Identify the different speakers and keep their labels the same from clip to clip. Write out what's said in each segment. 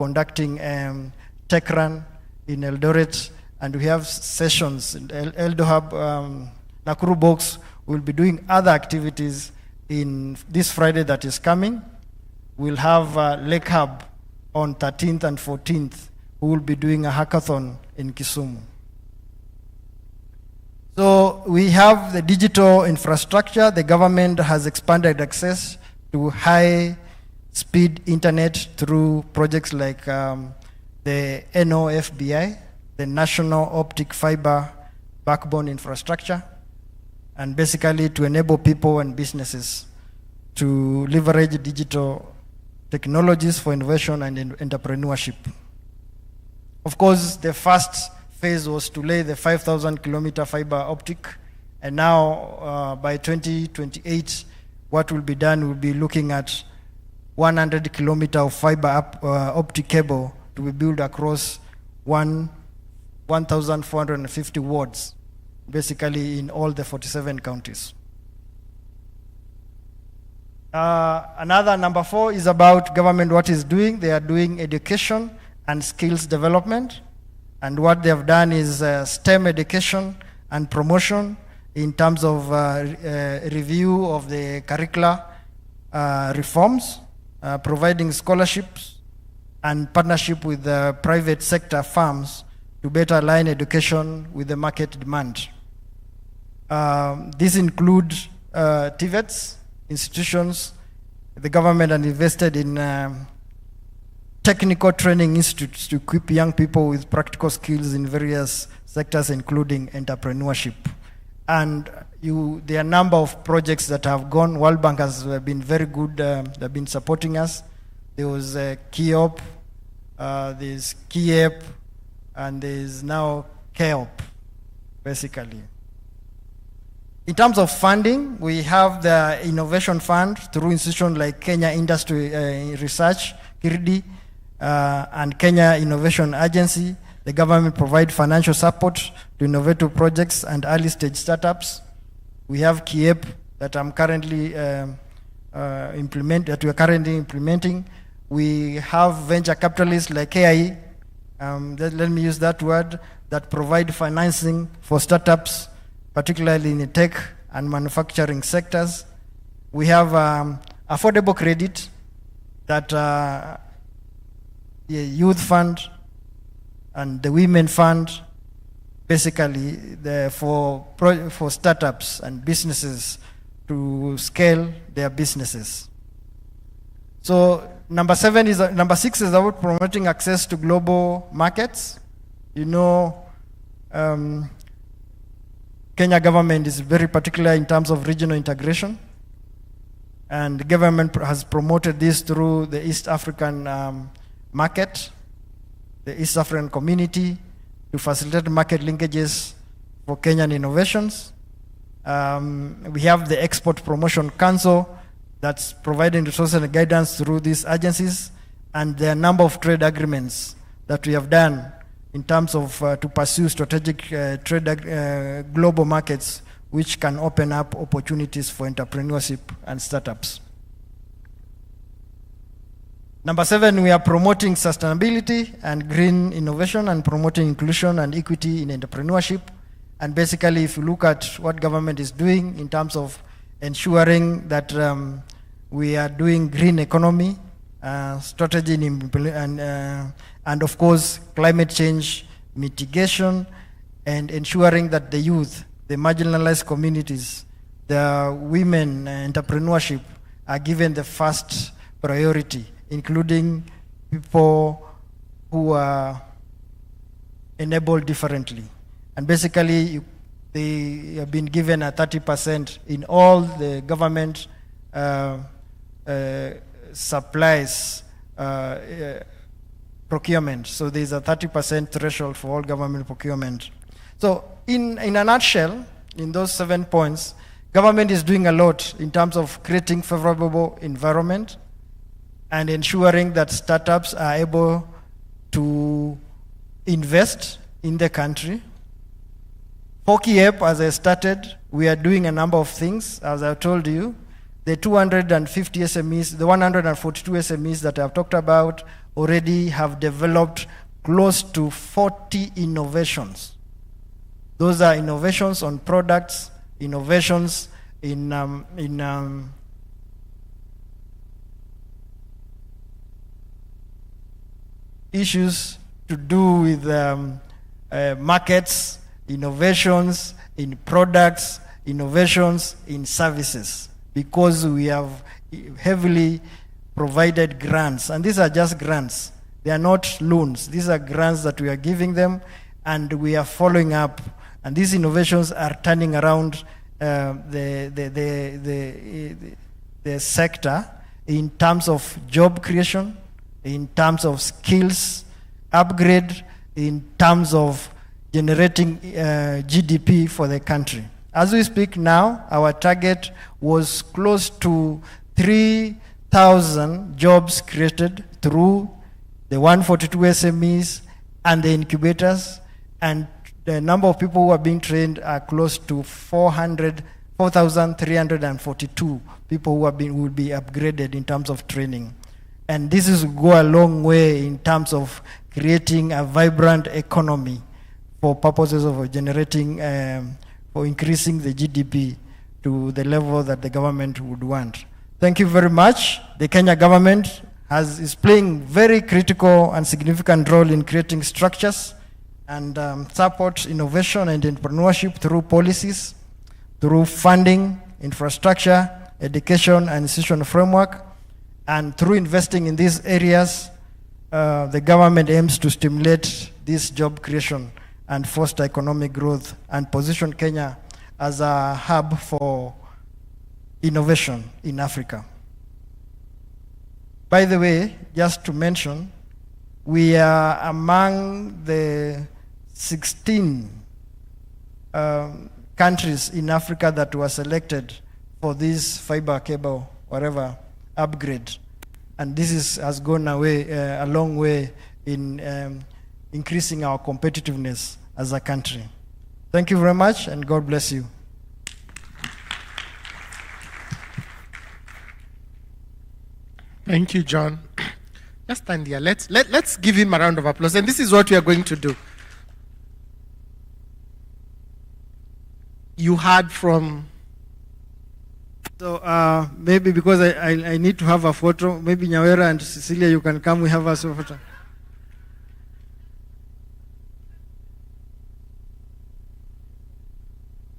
Speaker 1: conducting tech run in Eldoret, and we have sessions in Eldo Hub, Nakuru Box. We'll be doing other activities in this Friday that is coming. We'll have Lake Hub on 13th and 14th. We will be doing a hackathon in Kisumu. So we have the digital infrastructure. The government has expanded access to high-speed internet through projects like the NOFBI, the National Optic Fiber Backbone Infrastructure, and basically to enable people and businesses to leverage digital technologies for innovation and entrepreneurship. Of course, the first phase was to lay the 5,000-kilometer fiber optic, and now by 2028, what will be done will be looking at 100 kilometer of fiber optic cable to be built across 1,450 wards, basically in all the 47 counties. Another number 4 is about government, what is doing. They are doing education and skills development. And what they have done is STEM education and promotion in terms of review of the curricula reforms, providing scholarships and partnership with the private sector firms to better align education with the market demand. These include TVETs, institutions. The government has invested in technical training institutes to equip young people with practical skills in various sectors, including entrepreneurship. And there are a number of projects that have gone. World Bank has been very good. They've been supporting us. There was KEOP, there's KEEP, and there's now KEOP, basically. In terms of funding, we have the Innovation Fund through institutions like Kenya Industry Research, KIRDI, and Kenya Innovation Agency. The government provides financial support to innovative projects and early stage startups. We have KEEP that we are currently implementing. We have venture capitalists like KIE, let me use that word, that provide financing for startups, particularly in the tech and manufacturing sectors. We have affordable credit that youth fund and the women fund, basically for startups and businesses to scale their businesses. So number 6 is about promoting access to global markets. You know, Kenya government is very particular in terms of regional integration, and the government has promoted this through the East African market, the East African community, to facilitate market linkages for Kenyan innovations. We have the Export Promotion Council that's providing resources and guidance through these agencies, and there are a number of trade agreements that we have done in terms of to pursue strategic global markets, which can open up opportunities for entrepreneurship and startups. Number 7, we are promoting sustainability and green innovation and promoting inclusion and equity in entrepreneurship. And basically, if you look at what government is doing in terms of ensuring that we are doing green economy, strategy and of course, climate change mitigation, and ensuring that the youth, the marginalized communities, the women entrepreneurship are given the first priority, including people who are enabled differently. And basically, they have been given a 30% in all the government supplies procurement. So there's a 30% threshold for all government procurement. So in a nutshell, in those 7 points, government is doing a lot in terms of creating favorable environment and ensuring that startups are able to invest in the country. For KEEP, as I started, we are doing a number of things, as I told you. The 250 SMEs, the 142 SMEs that I've talked about, already have developed close to 40 innovations. Those are innovations on products, innovations in issues to do with markets, innovations in products, innovations in services, because we have heavily provided grants. And these are just grants. They are not loans. These are grants that we are giving them, and we are following up. And these innovations are turning around the sector in terms of job creation, in terms of skills upgrade, in terms of generating GDP for the country. As we speak now, our target was close to 3,000 jobs created through the 142 SMEs and the incubators, and the number of people who are being trained are close to 4,342 people who will be upgraded in terms of training. And this is go a long way in terms of creating a vibrant economy for purposes of generating, for increasing the GDP to the level that the government would want. Thank you very much. The Kenya government is playing very critical and significant role in creating structures and support innovation and entrepreneurship through policies, through funding, infrastructure, education, and institutional framework. And through investing in these areas, the government aims to stimulate this job creation and foster economic growth and position Kenya as a hub for innovation in Africa. By the way, just to mention, we are among the 16 countries in Africa that were selected for this fiber cable, whatever, upgrade. And this has gone a long way in increasing our competitiveness as a country. Thank you very much, and God bless you.
Speaker 2: Thank you, John. Just stand here. Let's give him a round of applause. And this is what we are going to do. You heard from...
Speaker 1: So maybe because I need to have a photo, maybe Nyawera and Cecilia, you can come, we have a photo.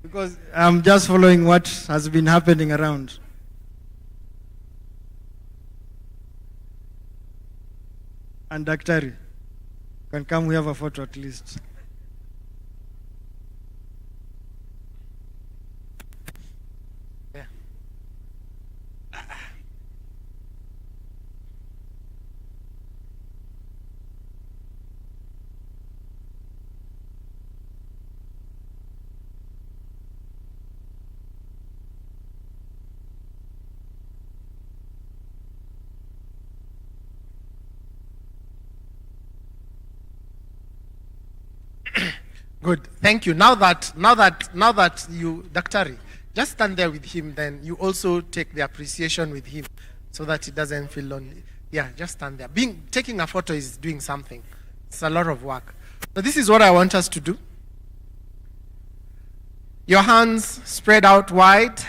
Speaker 1: Because I'm just following what has been happening around. And Daktari, can come, we have a photo at least.
Speaker 2: Yeah. Good. Thank you. Now that you, Daktari, just stand there with him, then you also take the appreciation with him so that he doesn't feel lonely. Yeah, just stand there. Taking a photo is doing something. It's a lot of work. So this is what I want us to do. Your hands spread out wide.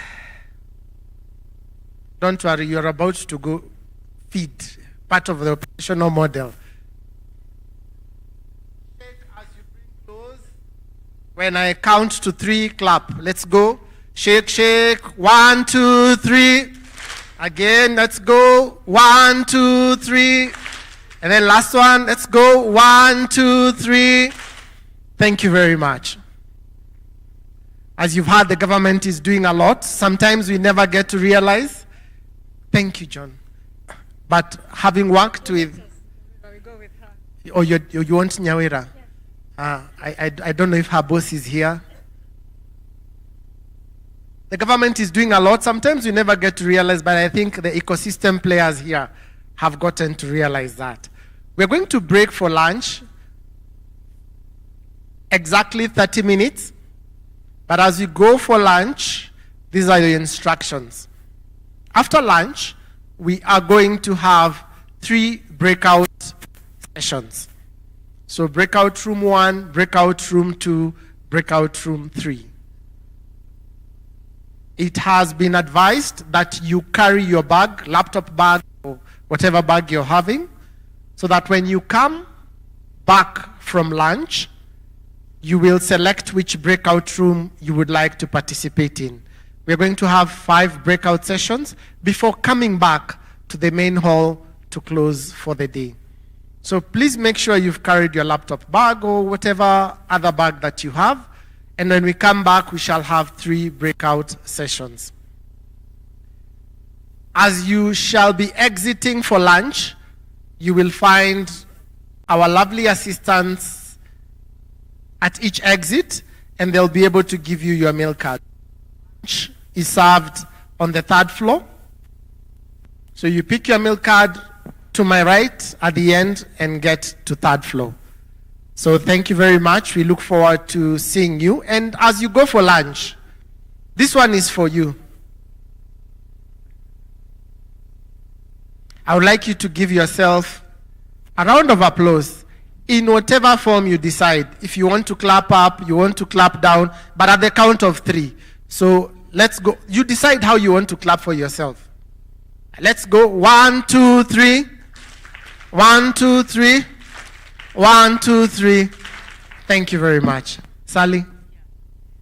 Speaker 2: Don't worry, you're about to go feed, part of the operational model. When I count to 3, clap. Let's go. Shake, shake. 1, 2, 3. Again, let's go. 1, 2, 3. And then last one, let's go. 1, 2, 3. Thank you very much. As you've heard, the government is doing a lot. Sometimes we never get to realize. Thank you, John. But having worked with...
Speaker 3: We go with her.
Speaker 2: Oh, you want Nyawera? I don't know if her boss is here. The government is doing a lot. Sometimes we never get to realize, but I think the ecosystem players here have gotten to realize that. We're going to break for lunch. Exactly 30 minutes. But as we go for lunch, these are the instructions. After lunch, we are going to have 3 breakout sessions. So breakout room 1, breakout room 2, breakout room 3. It has been advised that you carry your bag, laptop bag, or whatever bag you're having, so that when you come back from lunch, you will select which breakout room you would like to participate in. We're going to have 5 breakout sessions before coming back to the main hall to close for the day. So please make sure you've carried your laptop bag or whatever other bag that you have. And when we come back, we shall have 3 breakout sessions. As you shall be exiting for lunch, you will find our lovely assistants at each exit, and they'll be able to give you your meal card. Lunch is served on the 3rd floor. So you pick your meal card to my right at the end and get to 3rd floor. So thank you very much. We look forward to seeing you. And as you go for lunch, this one is for you. I would like you to give yourself a round of applause in whatever form you decide. If you want to clap up, you want to clap down, but at the count of 3. So let's go. You decide how you want to clap for yourself. Let's go. 1, 2, 3. 1, 2, 3. 1, 2, 3. Thank you very much. Sally?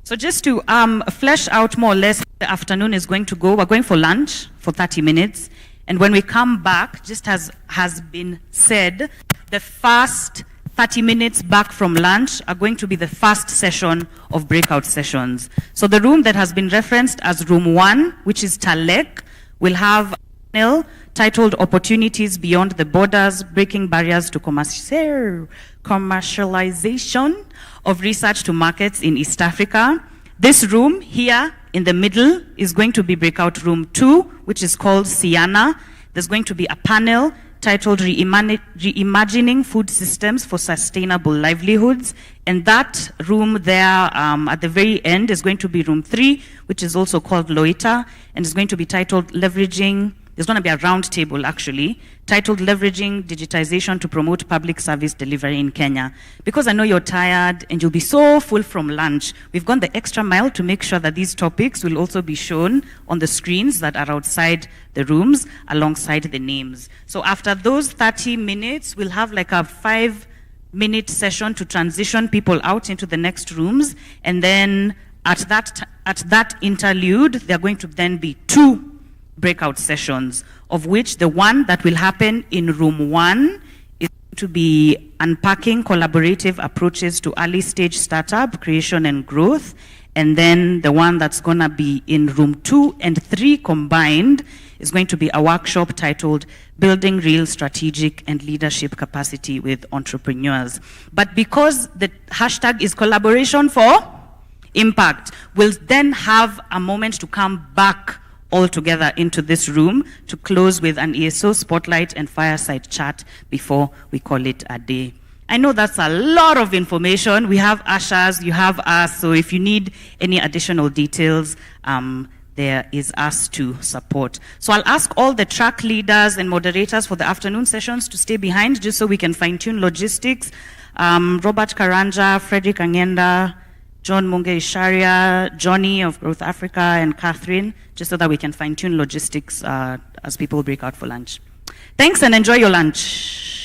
Speaker 3: So just to flesh out more or less, the afternoon is going to go. We're going for lunch for 30 minutes. And when we come back, just as has been said, the first 30 minutes back from lunch are going to be the first session of breakout sessions. So the room that has been referenced as room 1, which is Talek, will have a panel titled Opportunities Beyond the Borders, Breaking Barriers to Commercialization of Research to Markets in East Africa. This room here in the middle is going to be breakout room 2, which is called Siana. There's going to be a panel titled Reimagining Food Systems for Sustainable Livelihoods. And that room there at the very end is going to be room 3, which is also called Loita, and is going to be titled Leveraging. There's going to be a round table, actually, titled Leveraging Digitization to Promote Public Service Delivery in Kenya. Because I know you're tired and you'll be so full from lunch, we've gone the extra mile to make sure that these topics will also be shown on the screens that are outside the rooms alongside the names. So after those 30 minutes, we'll have like a 5-minute session to transition people out into the next rooms. And then at that interlude, there are going to then be 2 breakout sessions, of which the one that will happen in room 1 is to be unpacking collaborative approaches to early stage startup creation and growth. And then the one that's going to be in room 2 and 3 combined is going to be a workshop titled Building Real Strategic and Leadership Capacity with Entrepreneurs. But because the hashtag is collaboration for impact, we'll then have a moment to come back all together into this room to close with an ESO spotlight and fireside chat before we call it a day. I know that's a lot of information. We have ushers, you have us, so if you need any additional details, there is us to support. So I'll ask all the track leaders and moderators for the afternoon sessions to stay behind just so we can fine-tune logistics. Robert Karanja, Frederick Angenda, John Munge Isharia, Johnny of Growth Africa, and Catherine, just so that we can fine-tune logistics as people break out for lunch. Thanks and enjoy your lunch.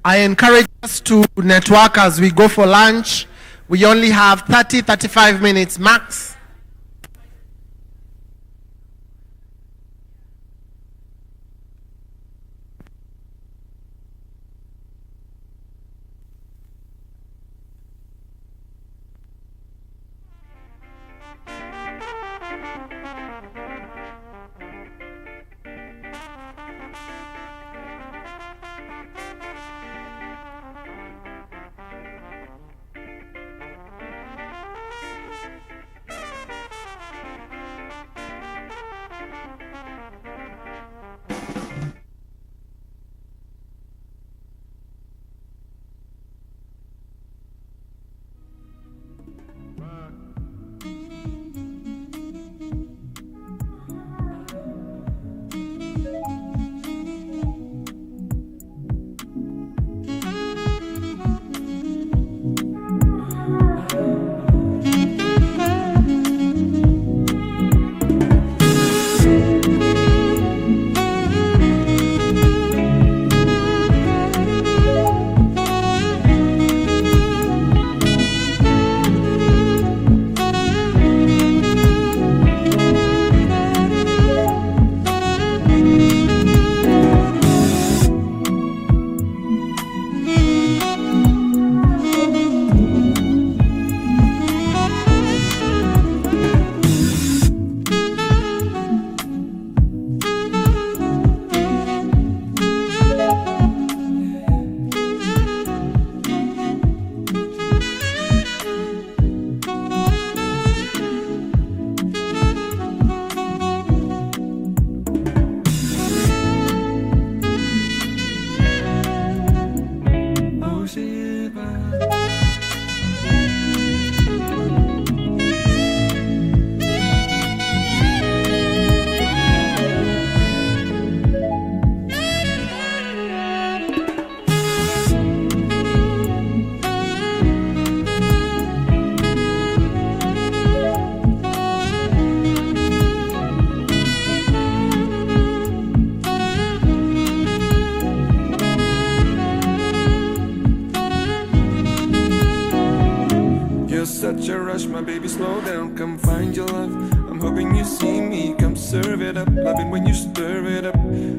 Speaker 2: I encourage us to network as we go for lunch. We only have 35 minutes max.
Speaker 4: Such a rush, my baby, slow down, come find your love. I'm hoping you see me, come serve it up. Loving when you stir it up,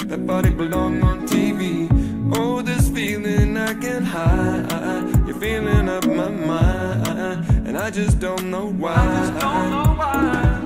Speaker 4: that body belong on TV. Oh, this feeling I can't hide. You're feeling up my mind, and I just don't know why. I just don't know why.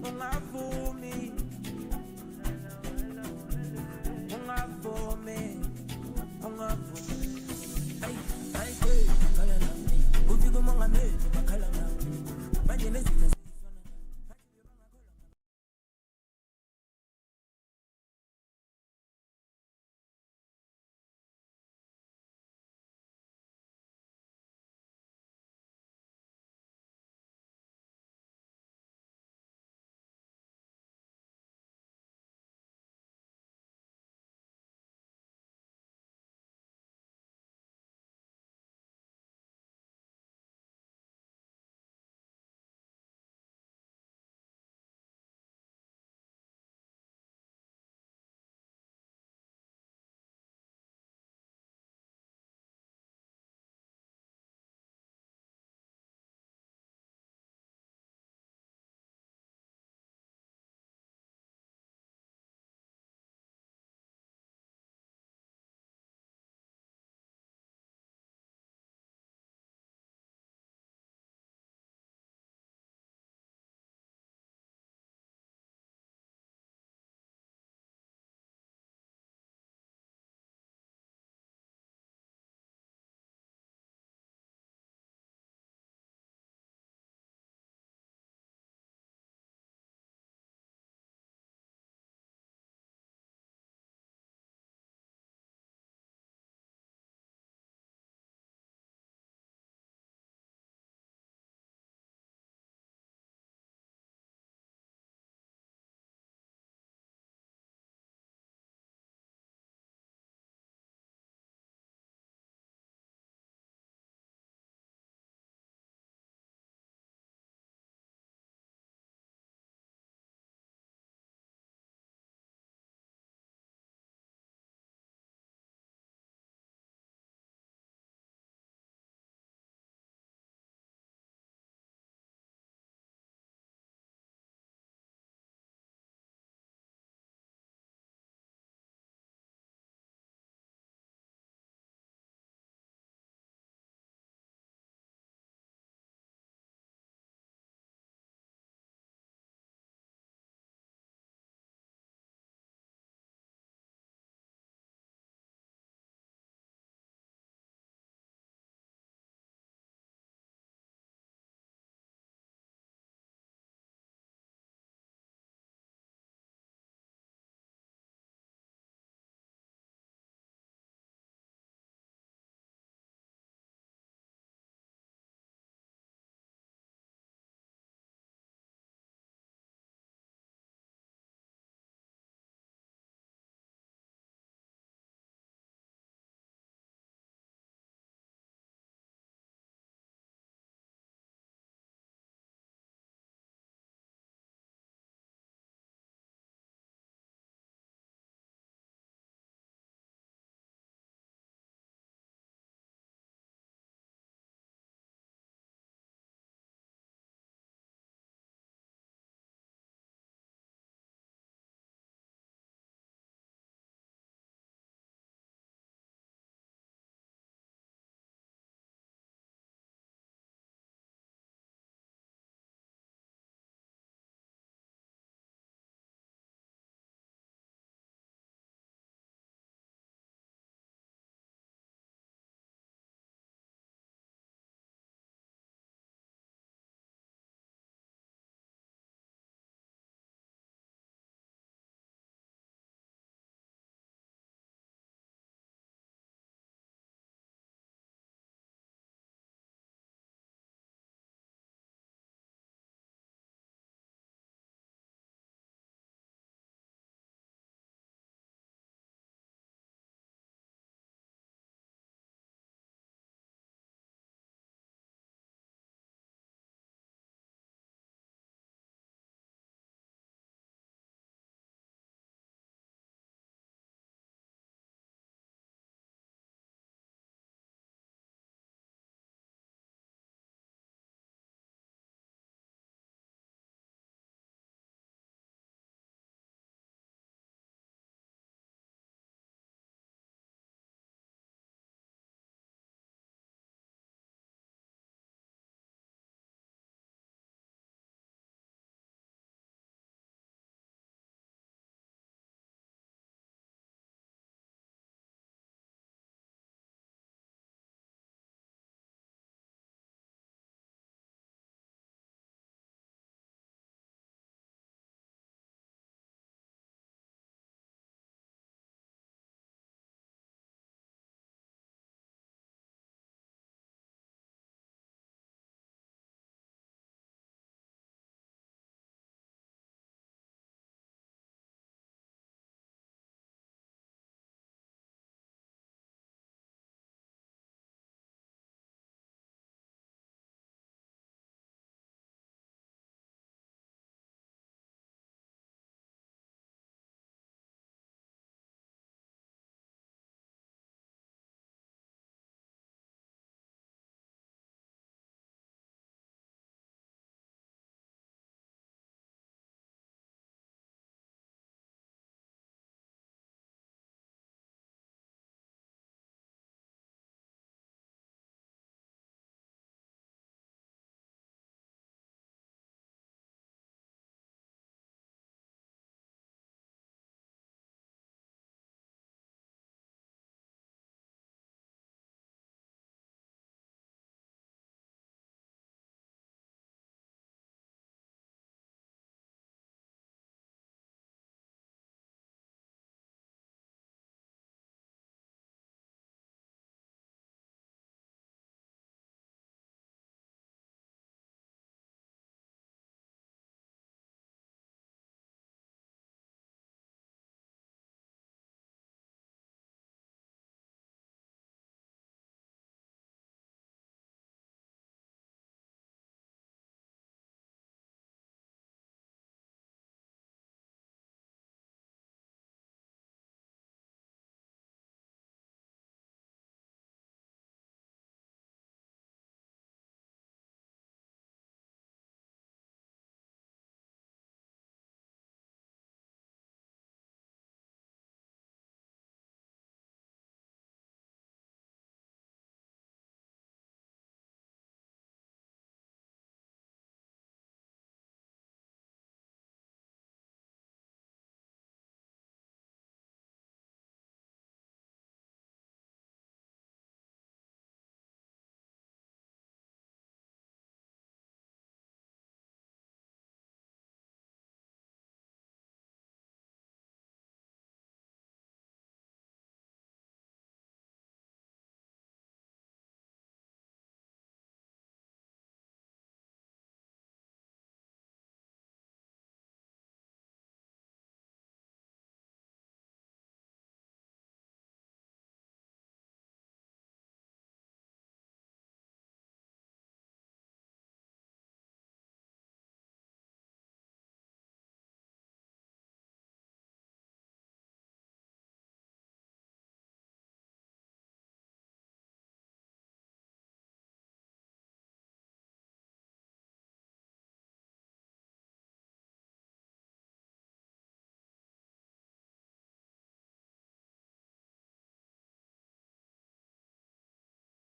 Speaker 5: Ungavu